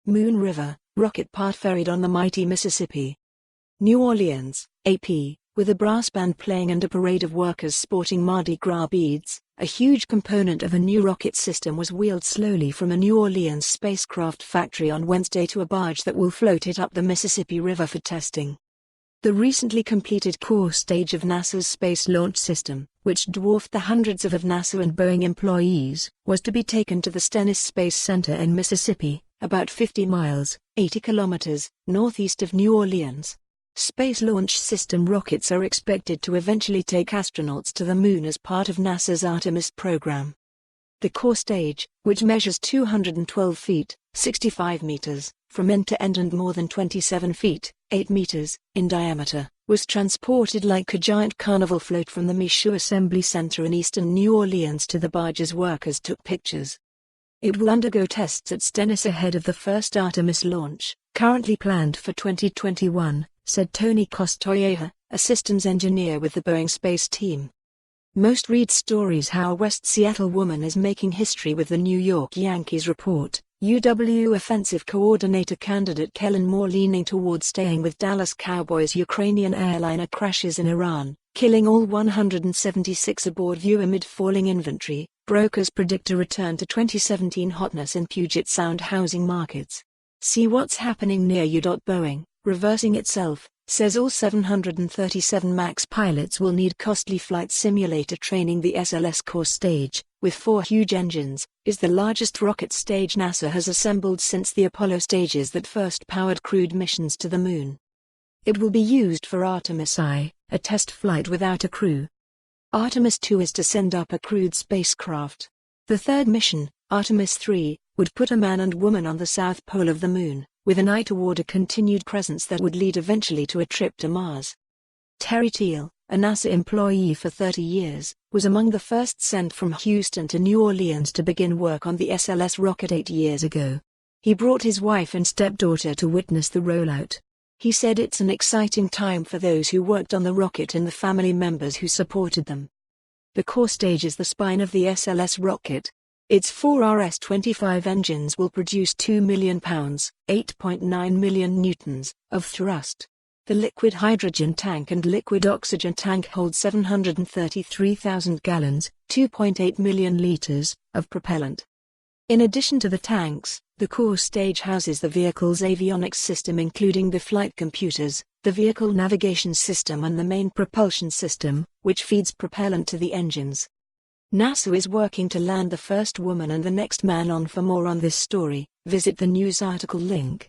Moon River, rocket part ferried on the mighty Mississippi. New Orleans, AP, with a brass band playing and a parade of workers sporting Mardi Gras beads, a huge component of a new rocket system was wheeled slowly from a New Orleans spacecraft factory on Wednesday to a barge that will float it up the Mississippi River for testing. The recently completed core stage of NASA's Space Launch System, which dwarfed the hundreds of NASA and Boeing employees, was to be taken to the Stennis Space Center in Mississippi, about 50 miles, 80 kilometers, northeast of New Orleans. Space Launch System rockets are expected to eventually take astronauts to the Moon as part of NASA's Artemis program. The core stage, which measures 212 feet, 65 meters, from end to end and more than 27 feet, 8 meters, in diameter, was transported like a giant carnival float from the Michoud Assembly Center in eastern New Orleans to the barge as workers took pictures. It will undergo tests at Stennis ahead of the first Artemis launch, currently planned for 2021, said Tony Costoyeha, a systems engineer with the Boeing space team. Most read stories how a West Seattle woman is making history with the New York Yankees report. UW offensive coordinator candidate Kellen Moore leaning towards staying with Dallas Cowboys. Ukrainian airliner crashes in Iran, killing all 176 aboard view amid falling inventory. Brokers predict a return to 2017 hotness in Puget Sound housing markets. See what's happening near you. Boeing, reversing itself, says all 737 MAX pilots will need costly flight simulator training. The SLS core stage, with 4 huge engines, is the largest rocket stage NASA has assembled since the Apollo stages that first powered crewed missions to the Moon. It will be used for Artemis I, a test flight without a crew. Artemis II is to send up a crewed spacecraft. The third mission, Artemis III, would put a man and woman on the south pole of the Moon, with an eye toward a continued presence that would lead eventually to a trip to Mars. Terry Teal, a NASA employee for 30 years, was among the first sent from Houston to New Orleans to begin work on the SLS rocket 8 years ago. He brought his wife and stepdaughter to witness the rollout. He said it's an exciting time for those who worked on the rocket and the family members who supported them. The core stage is the spine of the SLS rocket. Its 4 RS-25 engines will produce 2 million pounds, 8.9 million newtons, of thrust. The liquid hydrogen tank and liquid oxygen tank hold 733,000 gallons, 2.8 million liters, of propellant. In addition to the tanks, the core stage houses the vehicle's avionics system including the flight computers, the vehicle navigation system and the main propulsion system, which feeds propellant to the engines. NASA is working to land the first woman and the next man on. For more on this story, visit the news article link.